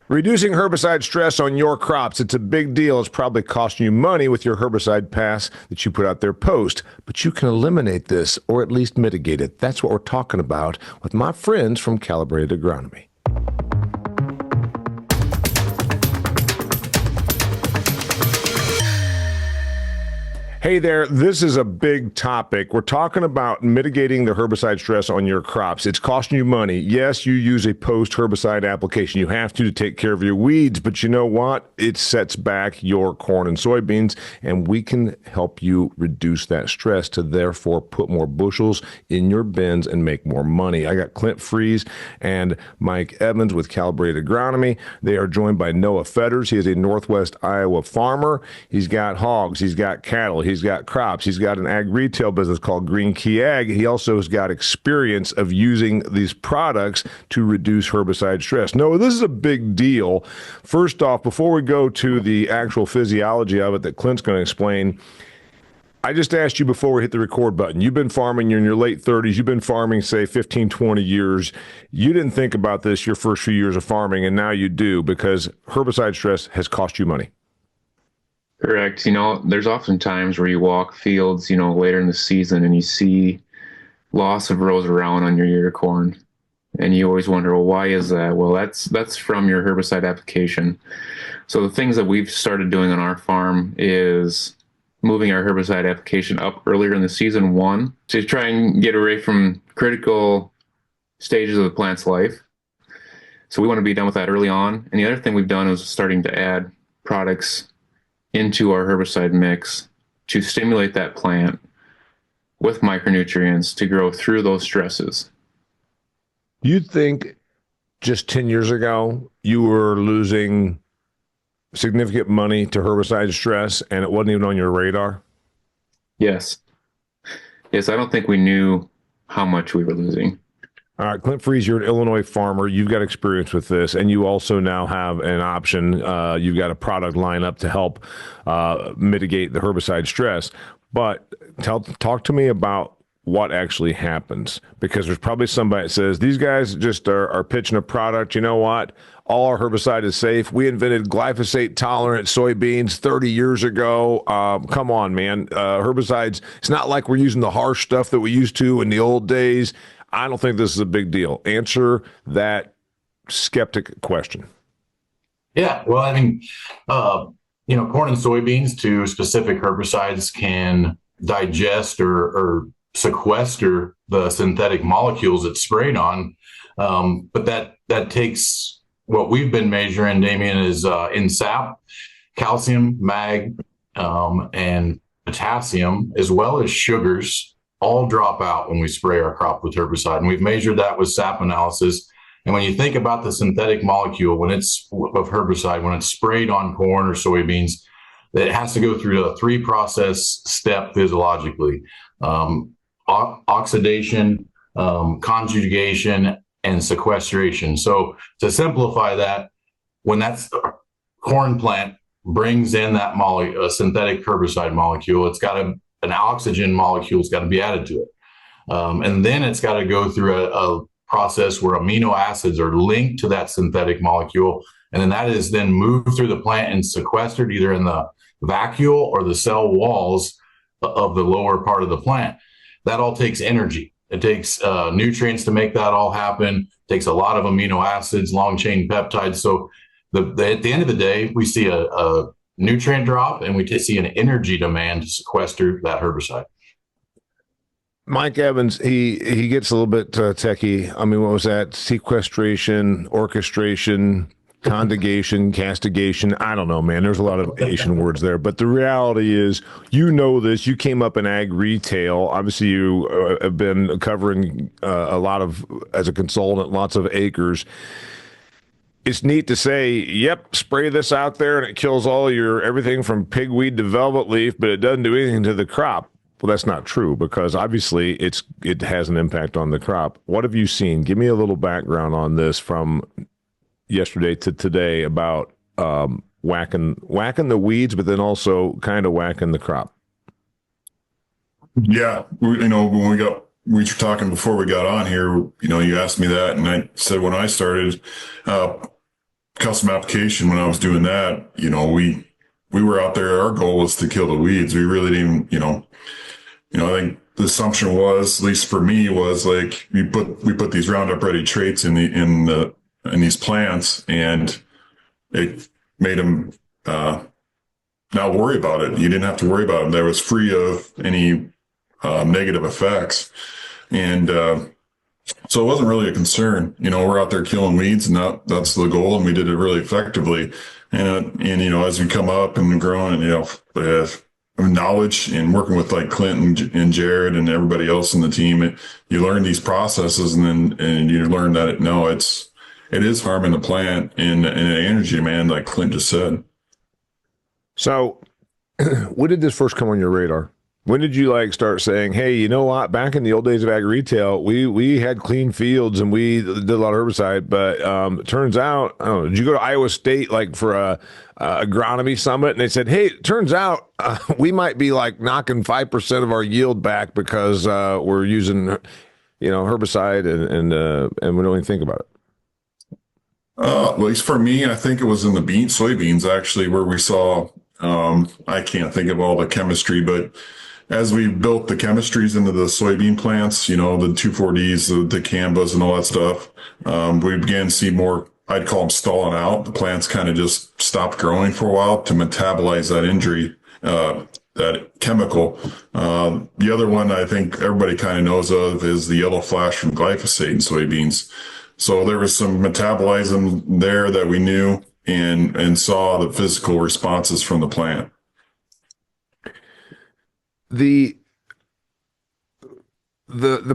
Reducing herbicide stress on your crops. It's a big deal. It's probably costing you money with your herbicide pass that you put out there post, but you can eliminate this or at least mitigate it. That's what we're talking about with my friends from Calibrated Agronomy. Hey there, this is a big topic. We're talking about mitigating the herbicide stress on your crops. It's costing you money. Yes, you use a post-herbicide application. You have to take care of your weeds, but you know what? It sets back your corn and soybeans, and we can help you reduce that stress to therefore put more bushels in your bins and make more money. I got Clint Frese and Mike Evans with Calibrated Agronomy. They are joined by Noah Fetters. He is a Northwest Iowa farmer. He's got hogs. He's got cattle. He's got crops. He's got an ag retail business called Green Key Ag. He also has got experience of using these products to reduce herbicide stress. No, this is a big deal. First off, before we go to the actual physiology of it that Clint's going to explain, I just asked you before we hit the record button. You've been farming, you're in your late 30s. You've been farming, say, 15, 20 years. You didn't think about this your first few years of farming, and now you do because herbicide stress has cost you money. Correct. There's often times where you walk fields, later in the season and you see loss of rows around on your ear corn. And you always wonder, well, why is that? Well, that's from your herbicide application. So the things that we've started doing on our farm is moving our herbicide application up earlier in the season, one, to try and get away from critical stages of the plant's life. So we want to be done with that early on. And the other thing we've done is starting to add products into our herbicide mix to stimulate that plant with micronutrients to grow through those stresses. You'd think just 10 years ago, you were losing significant money to herbicide stress and it wasn't even on your radar? Yes. Yes, I don't think we knew how much we were losing. All right, Clint Frese, you're an Illinois farmer. You've got experience with this, and you also now have an option. You've got a product lineup to help mitigate the herbicide stress. But talk to me about what actually happens, because there's probably somebody that says, these guys just are pitching a product. You know what? All our herbicide is safe. We invented glyphosate-tolerant soybeans 30 years ago. Come on, man. Herbicides, it's not like we're using the harsh stuff that we used to in the old days. I don't think this is a big deal. Answer that skeptic question. Yeah, well, I mean, corn and soybeans to specific herbicides can digest or sequester the synthetic molecules it's sprayed on. But that takes what we've been measuring, Damian, is in sap, calcium, mag, and potassium, as well as sugars, all drop out when we spray our crop with herbicide. And we've measured that with sap analysis. And when you think about the synthetic molecule, when it's sprayed on corn or soybeans, it has to go through a 3-process step physiologically: oxidation, conjugation, and sequestration. So to simplify that, when that corn plant brings in that synthetic herbicide molecule, it's got an oxygen molecule has got to be added to it. And then it's got to go through a process where amino acids are linked to that synthetic molecule. And then that is then moved through the plant and sequestered either in the vacuole or the cell walls of the lower part of the plant. That all takes energy. It takes nutrients to make that all happen. It takes a lot of amino acids, long chain peptides. So at the end of the day, we see a nutrient drop, and we see an energy demand to sequester that herbicide. Mike Evans, he gets a little bit techie. I mean, what was that? Sequestration, orchestration, conjugation, castigation. I don't know, man. There's a lot of Asian words there. But the reality is, this. You came up in ag retail. Obviously, you have been covering a lot of, as a consultant, lots of acres. It's neat to say, yep, spray this out there and it kills all everything from pigweed to velvet leaf, but it doesn't do anything to the crop. Well, that's not true, because obviously it has an impact on the crop. What have you seen? Give me a little background on this from yesterday to today about whacking the weeds, but then also kind of whacking the crop. Yeah, when we were talking before we got on here, you asked me that, and I said when I started, custom application, when I was doing that, we were out there. Our goal was to kill the weeds. We really didn't, I think the assumption was, at least for me, was like we put these Roundup Ready traits in these plants, and it made them not worry about it. You didn't have to worry about it. That was free of any negative effects, and so it wasn't really a concern. We're out there killing weeds, and that's the goal, and we did it really effectively. And as we come up and growing, with knowledge and working with like Clint and Jared and everybody else in the team, you learn these processes, and you learn that it is harming the plant and energy demand, like Clint just said. So, when did this first come on your radar? When did you start saying, "Hey, you know what? Back in the old days of ag retail, we had clean fields and we did a lot of herbicide, but it turns out, I don't know, did you go to Iowa State for a agronomy summit, and they said, hey, it turns out we might be knocking 5% of our yield back because we're using herbicide and we don't even think about it." At least for me, I think it was in the soybeans actually, where we saw. I can't think of all the chemistry, but as we built the chemistries into the soybean plants, the 2,4-Ds, the Canvas and all that stuff, we began to see more, I'd call them stalling out. The plants kind of just stopped growing for a while to metabolize that injury, that chemical. The other one I think everybody kind of knows of is the yellow flash from glyphosate in soybeans. So there was some metabolism there that we knew and saw the physical responses from the plant. The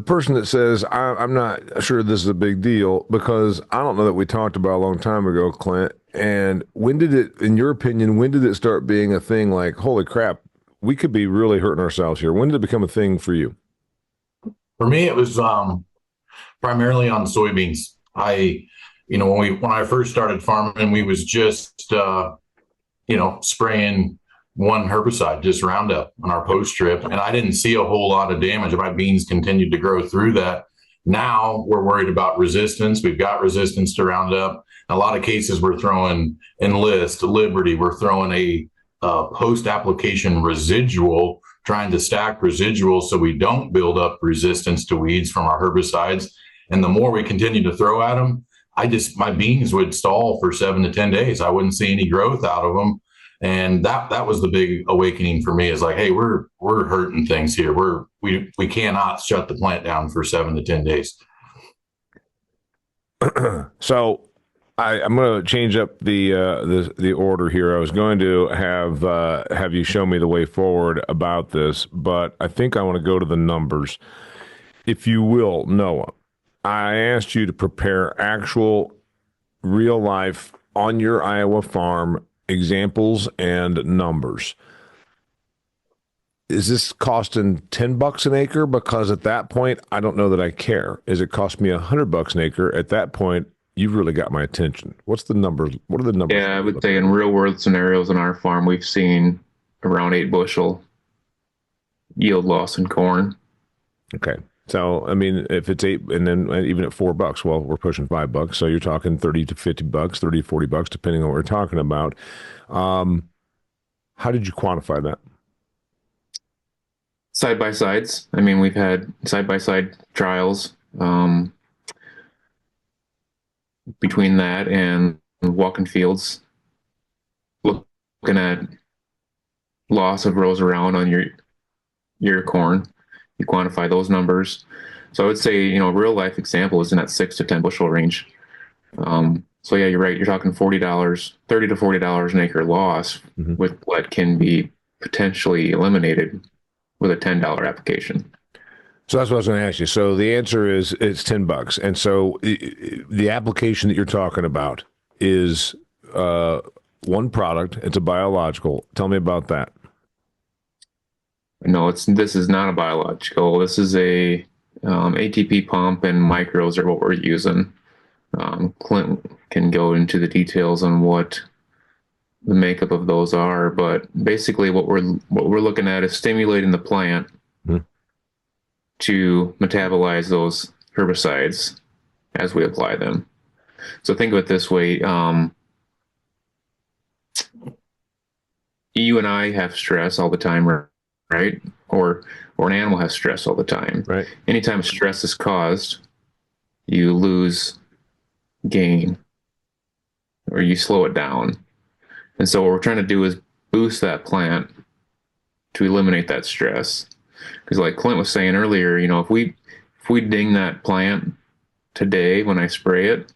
person that says, I'm not sure this is a big deal, because I don't know that we talked about a long time ago, Clint. And when did it, in your opinion, when did it start being a thing like, holy crap, we could be really hurting ourselves here? When did it become a thing for you? For me, it was primarily on soybeans. When I first started farming, we was just, spraying one herbicide, just Roundup, on our post strip. And I didn't see a whole lot of damage. My beans continued to grow through that. Now we're worried about resistance. We've got resistance to Roundup. In a lot of cases, we're throwing Enlist, Liberty. We're throwing a post-application residual, trying to stack residuals so we don't build up resistance to weeds from our herbicides. And the more we continue to throw at them, my beans would stall for 7 to 10 days. I wouldn't see any growth out of them. And that was the big awakening for me, is like, hey, we're hurting things here. We cannot shut the plant down for 7 to 10 days. So I'm going to change up the order here. I was going to have you show me the way forward about this, but I think I want to go to the numbers. If you will, Noah, I asked you to prepare actual real life on your Iowa farm examples and numbers. Is this costing $10 an acre? Because at that point, I don't know that I care. Is it cost me $100 an acre? At that point, you've really got my attention. What's the numbers? What are the numbers? Yeah, I would say in real world scenarios on our farm, we've seen around 8 bushel yield loss in corn. Okay. So, I mean, if it's 8 and then even at $4, well, we're pushing $5. So you're talking 30 to $50, 30 to $40, depending on what we're talking about. How did you quantify that? Side by sides. I mean, we've had side by side trials between that and walking fields, looking at loss of rows around on your corn. You quantify those numbers. So I would say, real life example is in that 6 to 10 bushel range. So yeah, you're right. You're talking $30 to $40 an acre loss with what can be potentially eliminated with a $10 application. So that's what I was going to ask you. So the answer is it's $10. And so the application that you're talking about is one product. It's a biological. Tell me about that. No, this is not a biological. This is a ATP pump, and micros are what we're using. Clint can go into the details on what the makeup of those are, but basically what we're looking at is stimulating the plant to metabolize those herbicides as we apply them. So think of it this way: you and I have stress all the time, right? Or an animal has stress all the time. Right. Anytime stress is caused, you lose gain or you slow it down. And so what we're trying to do is boost that plant to eliminate that stress. Because like Clint was saying earlier, if we ding that plant today when I spray it,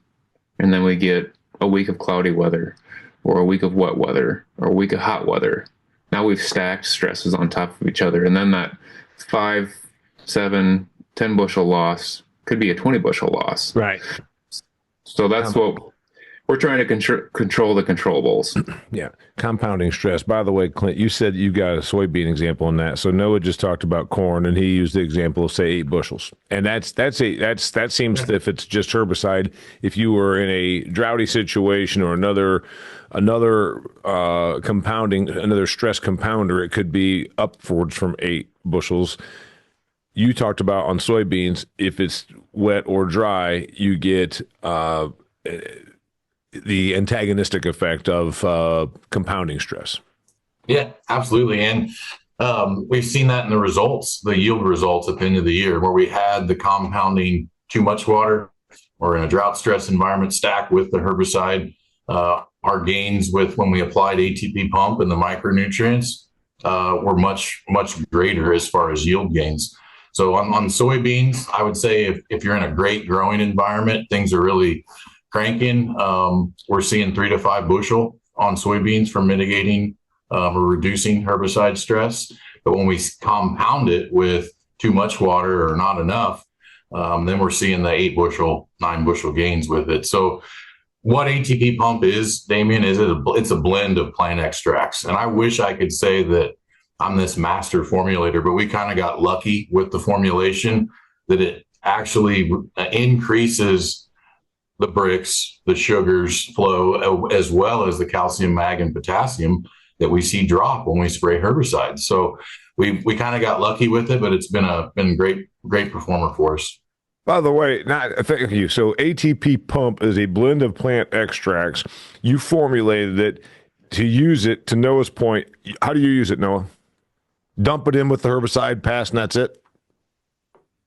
and then we get a week of cloudy weather or a week of wet weather or a week of hot weather, now we've stacked stresses on top of each other. And then that 5, 7, 10 bushel loss could be a 20 bushel loss. Right. So that's what we're trying to control the controllables. Yeah. Compounding stress. By the way, Clint, you said you got a soybean example in that. So Noah just talked about corn, and he used the example of, say, 8 bushels. And that seems that if it's just herbicide, if you were in a droughty situation or another compounding, another stress compounder, it could be upwards from 8 bushels. You talked about on soybeans, if it's wet or dry, you get the antagonistic effect of compounding stress. Yeah, absolutely. And we've seen that in the results, the yield results at the end of the year, where we had the compounding too much water or in a drought stress environment stacked with the herbicide. Our gains with when we applied ATP pump and the micronutrients were much, much greater as far as yield gains. So on soybeans, I would say if you're in a great growing environment, things are really cranking. We're seeing 3 to 5 bushel on soybeans for mitigating or reducing herbicide stress. But when we compound it with too much water or not enough, then we're seeing the 8 bushel, 9 bushel gains with it. So what ATP pump is, Damian, it's a blend of plant extracts. And I wish I could say that I'm this master formulator, but we kind of got lucky with the formulation that it actually increases the bricks, the sugars flow, as well as the calcium, mag, and potassium that we see drop when we spray herbicides. So we kind of got lucky with it, but it's been a great performer for us. By the way, thank you. So ATP Pump is a blend of plant extracts. You formulated it to use it, to Noah's point. How do you use it, Noah? Dump it in with the herbicide, pass, and that's it?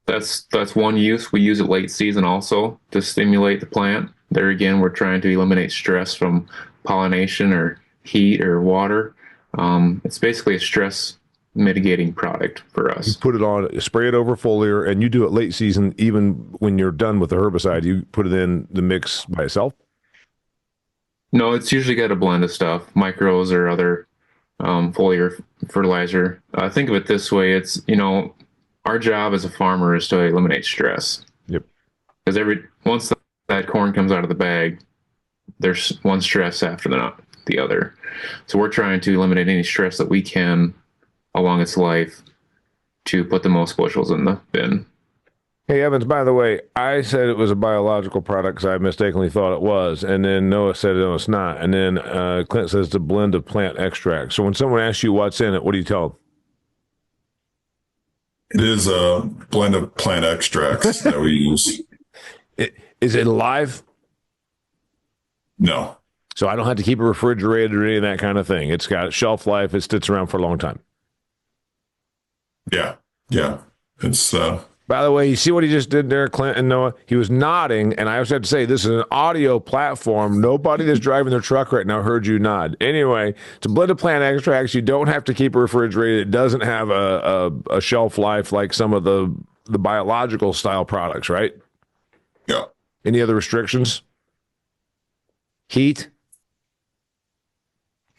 That's one use. We use it late season also to stimulate the plant. There again, we're trying to eliminate stress from pollination or heat or water. It's basically a stress mitigating product for us. You put it on, spray it over foliar, and you do it late season. Even when you're done with the herbicide, you put it in the mix by itself? No, it's usually got a blend of stuff, micros or other foliar fertilizer. Think of it this way. It's, our job as a farmer is to eliminate stress. Yep. Because once that corn comes out of the bag, there's one stress after the other. So we're trying to eliminate any stress that we can along its life to put the most bushels in the bin. Hey, Evans, by the way, I said it was a biological product because I mistakenly thought it was. And then Noah said, no, it's not. And then Clint says it's a blend of plant extracts. So when someone asks you what's in it, what do you tell them? It is a blend of plant extracts that we use. Is it alive? No. So I don't have to keep it refrigerated or any of that kind of thing. It's got shelf life. It sits around for a long time. Yeah. It's By the way, you see what he just did there, Clint and Noah? He was nodding, and I also have to say, this is an audio platform. Nobody that's driving their truck right now heard you nod. Anyway, it's a blend of plant extracts. You don't have to keep it refrigerated. It doesn't have a shelf life like some of the biological style products, right? Yeah. Any other restrictions? Heat?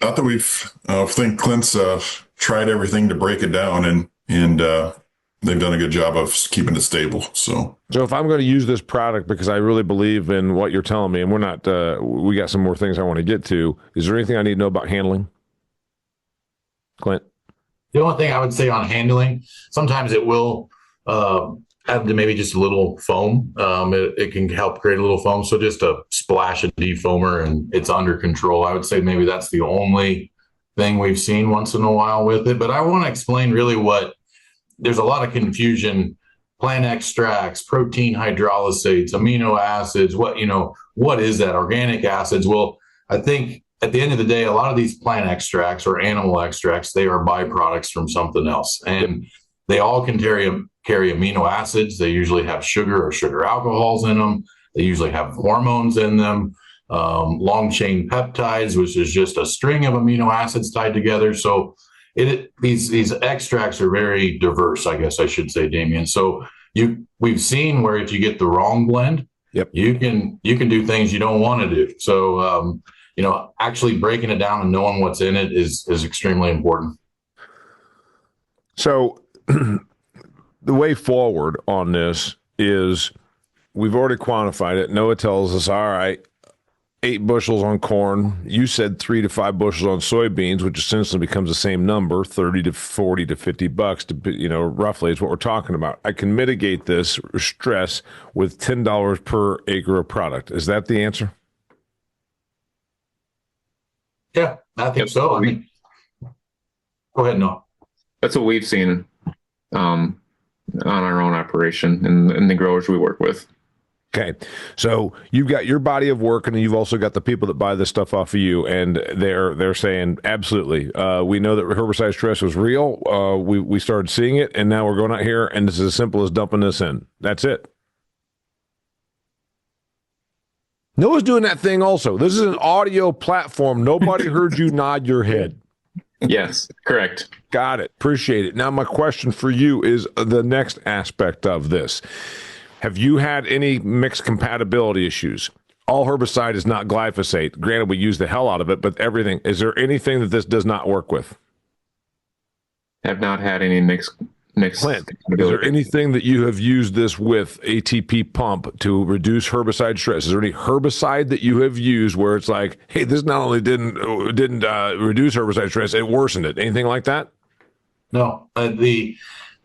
Not that I think Clint's tried everything to break it down, and they've done a good job of keeping it stable. So if I'm going to use this product because I really believe in what you're telling me, and we're not, we got some more things I want to get to. Is there anything I need to know about handling? Clint? The only thing I would say on handling, sometimes it will add to maybe just a little foam. It can help create a little foam. So just a splash of defoamer and it's under control. I would say maybe that's the only thing we've seen once in a while with it. But I want to explain really there's a lot of confusion. Plant extracts, protein hydrolysates, amino acids, what is that? Organic acids. Well, I think at the end of the day, a lot of these plant extracts or animal extracts, they are byproducts from something else. And they all can carry amino acids. They usually have sugar or sugar alcohols in them. They usually have hormones in them, long chain peptides, which is just a string of amino acids tied together. So these extracts are very diverse, I guess I should say, Damian. So we've seen where if you get the wrong blend, you can do things you don't want to do. So actually breaking it down and knowing what's in it is extremely important. So the way forward on this is we've already quantified it. Noah tells us, all right, 8 bushels on corn. You said 3 to 5 bushels on soybeans, which essentially becomes the same number, 30 to 40 to $50, roughly is what we're talking about. I can mitigate this stress with $10 per acre of product. Is that the answer? Yeah, I think so. I mean, go ahead, Noah. That's what we've seen on our own operation and the growers we work with. Okay, so you've got your body of work, and you've also got the people that buy this stuff off of you, and they're saying absolutely. We know that herbicide stress was real. We started seeing it, and now we're going out here, and it's as simple as dumping this in. That's it. Noah's doing that thing also. This is an audio platform. Nobody heard you nod your head. Yes, correct. Got it. Appreciate it. Now, my question for you is the next aspect of this. Have you had any mixed compatibility issues? All herbicide is not glyphosate. Granted, we use the hell out of it, but everything. Is there anything that this does not work with? Have not had any mixed Clint, is there anything that you have used this with ATP pump to reduce herbicide stress? Is there any herbicide that you have used where it's like, hey, this not only didn't reduce herbicide stress, it worsened it? Anything like that? No,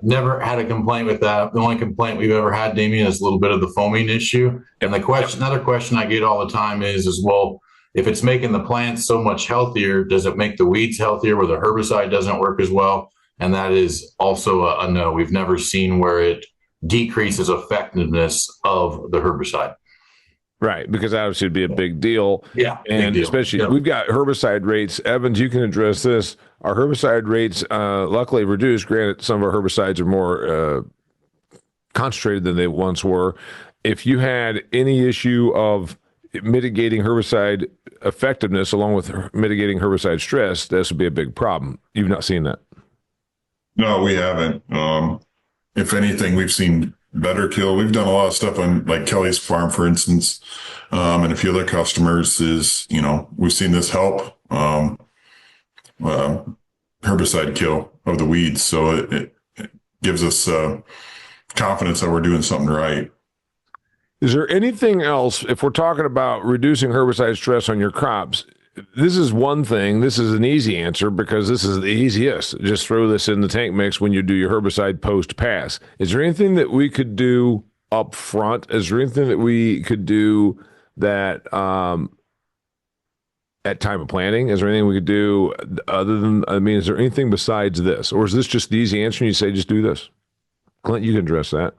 never had a complaint with that. The only complaint we've ever had, Damian, is a little bit of the foaming issue. And another question I get all the time is, well, if it's making the plants so much healthier, does it make the weeds healthier where the herbicide doesn't work as well? And that is also a no. We've never seen where it decreases effectiveness of the herbicide. Right, because obviously it'd be a big deal. Yeah, and big deal. Especially we've got herbicide rates. Evans, you can address this. Our herbicide rates, luckily reduced. Granted, some of our herbicides are more concentrated than they once were. If you had any issue of mitigating herbicide effectiveness along with mitigating herbicide stress, this would be a big problem. You've not seen that? No, we haven't. If anything, we've seen better kill. We've done a lot of stuff on like Kelly's farm, for instance, and a few other customers we've seen this help herbicide kill of the weeds. So it gives us confidence that we're doing something right. Is there anything else, if we're talking about reducing herbicide stress on your crops? This is one thing. This is an easy answer because this is the easiest. Just throw this in the tank mix when you do your herbicide post-pass. Is there anything that we could do up front? Is there anything that we could do that at time of planting? Is there anything we could do other than, is there anything besides this? Or is this just the easy answer and you say, just do this? Clint, you can address that.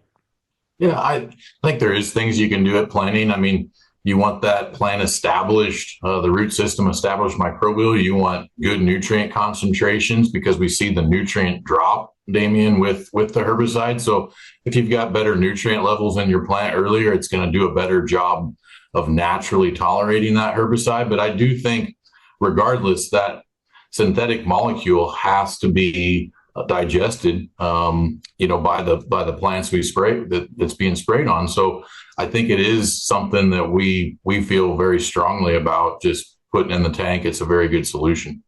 Yeah, I think there is things you can do at planting. You want that plant established, the root system established microbial. You want good nutrient concentrations because we see the nutrient drop, Damian, with the herbicide. So if you've got better nutrient levels in your plant earlier, it's going to do a better job of naturally tolerating that herbicide. But I do think, regardless, that synthetic molecule has to be digested, by the plants we spray that's being sprayed on. So I think it is something that we feel very strongly about just putting in the tank. It's a very good solution.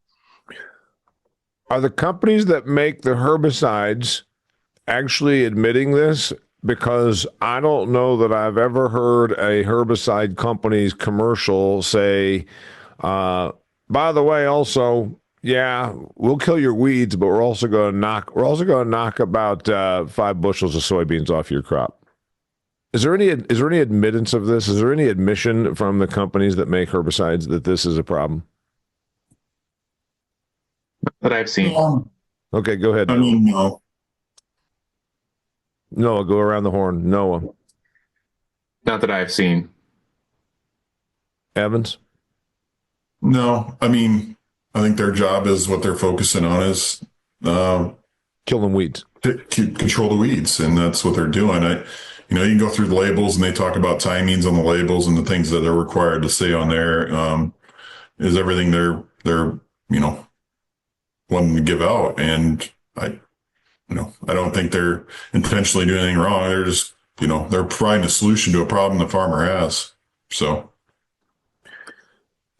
Are the companies that make the herbicides actually admitting this? Because I don't know that I've ever heard a herbicide company's commercial say, by the way, also, yeah, we'll kill your weeds, but we're also going to knock about 5 bushels of soybeans off your crop. Is there any admittance of this? Is there any admission from the companies that make herbicides that this is a problem? That I've seen. Okay, go ahead. No. Noah, go around the horn. Noah. Not that I've seen. Evans? No, I mean, I think their job is what they're focusing on is Killing weeds. to control the weeds, and that's what they're doing. You can go through the labels, and they talk about timings on the labels and the things that are required to stay on there. Is everything they're wanting to give out, and I don't think they're intentionally doing anything wrong. They're just they're providing a solution to a problem the farmer has. So.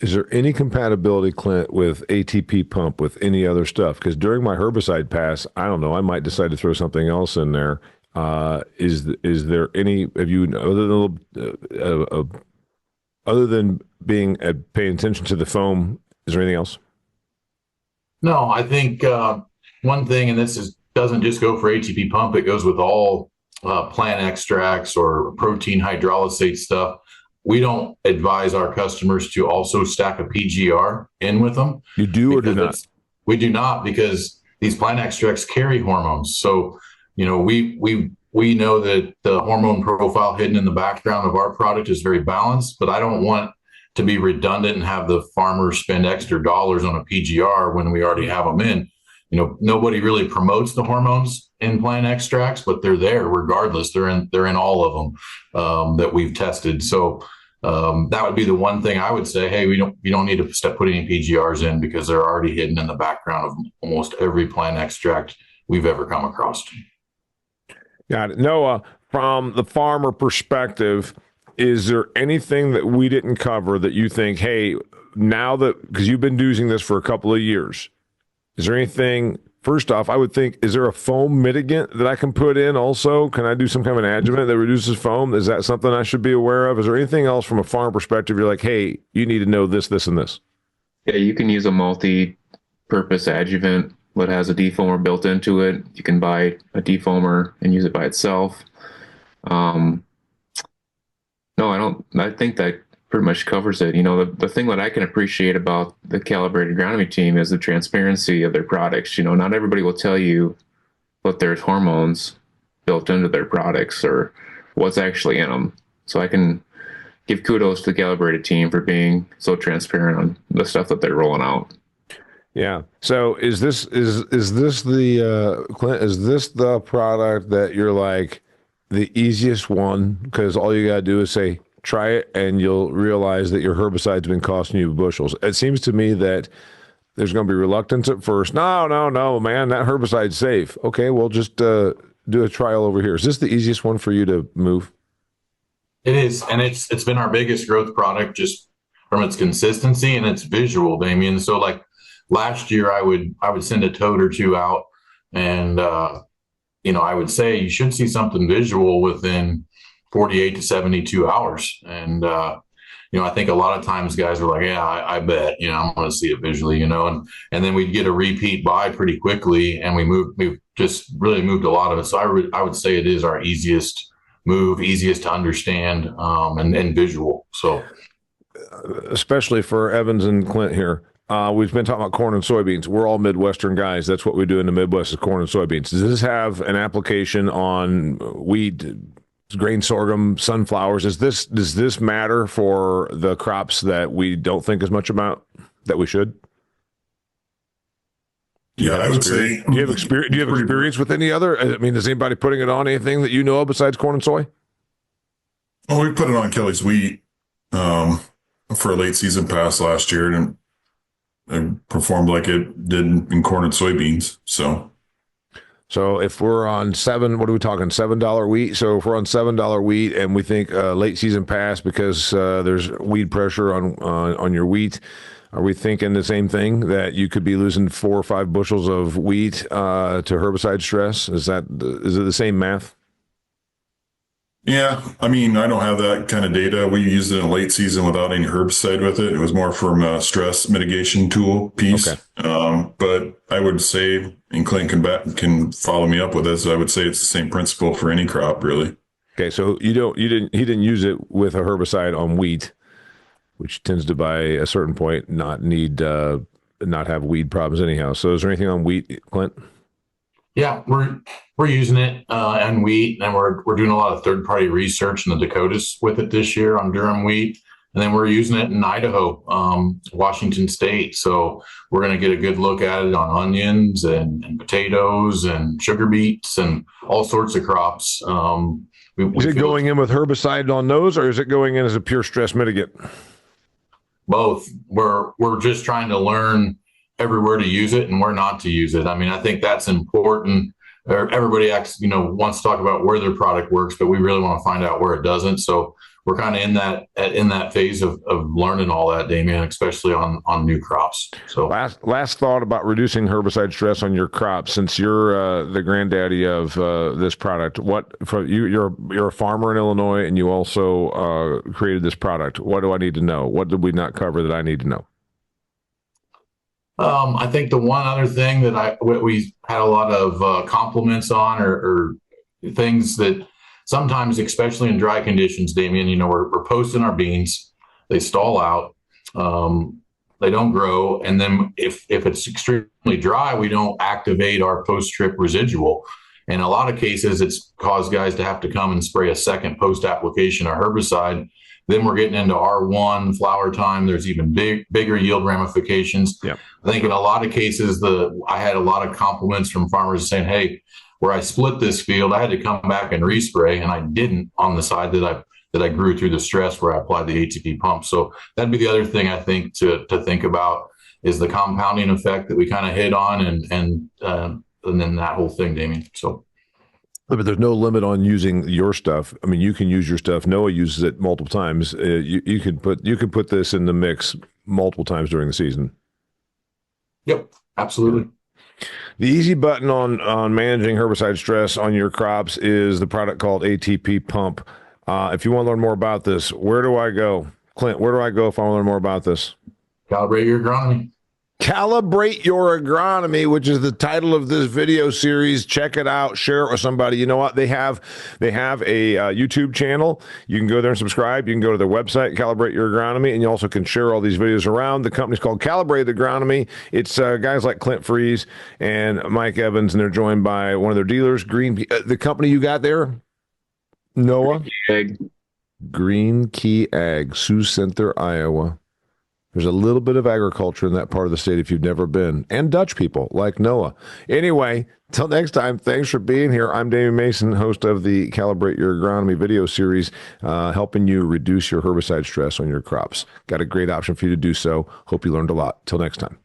Is there any compatibility, Clint, with ATP Pump with any other stuff? Because during my herbicide pass, I don't know, I might decide to throw something else in there. Is there any? Have you other than being paying attention to the foam? Is there anything else? No, I think one thing, and doesn't just go for ATP Pump; it goes with all plant extracts or protein hydrolysate stuff. We don't advise our customers to also stack a PGR in with them. You do or do not? We do not, because these plant extracts carry hormones. So, we know that the hormone profile hidden in the background of our product is very balanced, but I don't want to be redundant and have the farmers spend extra dollars on a PGR when we already have them in. Nobody really promotes the hormones in plant extracts, but they're there regardless. They're in all of them that we've tested. So that would be the one thing I would say. Hey, you don't need to put any PGRs in, because they're already hidden in the background of almost every plant extract we've ever come across. Got it. Noah, from the farmer perspective, is there anything that we didn't cover that you think, hey, now that, because you've been using this for a couple of years, is there anything, first off, I would think, is there a foam mitigant that I can put in also? Can I do some kind of an adjuvant that reduces foam? Is that something I should be aware of? Is there anything else from a farm perspective you're like, hey, you need to know this, this, and this? Yeah, you can use a multi-purpose adjuvant that has a defoamer built into it. You can buy a defoamer and use it by itself. No, I don't. I think that pretty much covers it. The thing that I can appreciate about the Calibrated Agronomy team is the transparency of their products. Not everybody will tell you that there's hormones built into their products or what's actually in them. So I can give kudos to the Calibrated team for being so transparent on the stuff that they're rolling out. Yeah. So is this the Clint, is this the product that you're like the easiest one? Because all you got to do is say, try it, and you'll realize that your herbicide's been costing you bushels. It seems to me that there's going to be reluctance at first. No, man, that herbicide's safe. Okay, well, just do a trial over here. Is this the easiest one for you to move? It is, and it's been our biggest growth product just from its consistency and its visual, Damian. So like last year, I would send a tote or two out, and I would say you should see something visual within 48 to 72 hours. And, I think a lot of times guys are like, yeah, I bet, I'm going to see it visually, and then we'd get a repeat buy pretty quickly, and we've just really moved a lot of it. So I would say it is our easiest move, easiest to understand, and visual. So, especially for Evans and Clint here. We've been talking about corn and soybeans. We're all Midwestern guys. That's what we do in the Midwest is corn and soybeans. Does this have an application on wheat, grain, sorghum, sunflowers? Does this matter for the crops that we don't think as much about that we should? Yeah, I would say. Do you have experience with any other? I mean, is anybody putting it on anything that you know of besides corn and soy? Well, we put it on Kelly's wheat for a late season pass last year, and it performed like it did in corn and soybeans. So if we're on what are we talking? $7 wheat. So if we're on $7 wheat and we think late season pass because there's weed pressure on your wheat, are we thinking the same thing, that you could be losing 4 or 5 bushels of wheat to herbicide stress? Is it the same math? Yeah, I mean, I don't have that kind of data. We used it in late season without any herbicide with it. It was more from a stress mitigation tool piece. Okay. But I would say, and Clint can follow me up with this, I would say it's the same principle for any crop, really. Okay, so he didn't use it with a herbicide on wheat, which tends to by a certain point not have weed problems anyhow. So is there anything on wheat, Clint? Yeah, we're using it on wheat, and we're doing a lot of third-party research in the Dakotas with it this year on durum wheat. And then we're using it in Idaho, Washington State. So we're going to get a good look at it on onions and potatoes and sugar beets and all sorts of crops. Is it going in with herbicide on those, or is it going in as a pure stress mitigant? Both. We're just trying to learn everywhere to use it and where not to use it. I mean, I think that's important. Everybody wants to talk about where their product works, but we really want to find out where it doesn't. So we're kind of in that phase of learning all that, Damian, especially on new crops. So last thought about reducing herbicide stress on your crops. Since you're the granddaddy of this product, you're a farmer in Illinois, and you also created this product. What do I need to know? What did we not cover that I need to know? I think the one other thing that we had a lot of compliments on, or things that sometimes, especially in dry conditions, Damian, we're posting our beans, they stall out, they don't grow, and then if it's extremely dry, we don't activate our post-trip residual. In a lot of cases, it's caused guys to have to come and spray a second post-application of herbicide. Then we're getting into R1 flower time. There's even bigger yield ramifications. Yep. I think in a lot of cases, I had a lot of compliments from farmers saying, hey, where I split this field, I had to come back and respray, and I didn't on the side that I grew through the stress where I applied the ATP pump. So that'd be the other thing I think to think about is the compounding effect that we kind of hit on, and then that whole thing, Damian. So. But there's no limit on using your stuff. I mean, you can use your stuff. Noah uses it multiple times. You could put this in the mix multiple times during the season. Yep, absolutely. The easy button on managing herbicide stress on your crops is the product called ATP Pump. If you want to learn more about this, where do I go? Clint, where do I go if I want to learn more about this? Calibrate Your Agronomy. Calibrate Your Agronomy, which is the title of this video series. Check it out. Share it with somebody. You know what? They have a YouTube channel. You can go there and subscribe. You can go to their website, Calibrate Your Agronomy, and you also can share all these videos around. The company's called Calibrated Agronomy. It's guys like Clint Frese and Mike Evans, and they're joined by one of their dealers, the company you got there, Noah? Green Key Ag, Sioux Center, Iowa. There's a little bit of agriculture in that part of the state if you've never been, and Dutch people like Noah. Anyway, till next time, thanks for being here. I'm Damian Mason, host of the Calibrate Your Agronomy video series, helping you reduce your herbicide stress on your crops. Got a great option for you to do so. Hope you learned a lot. Till next time.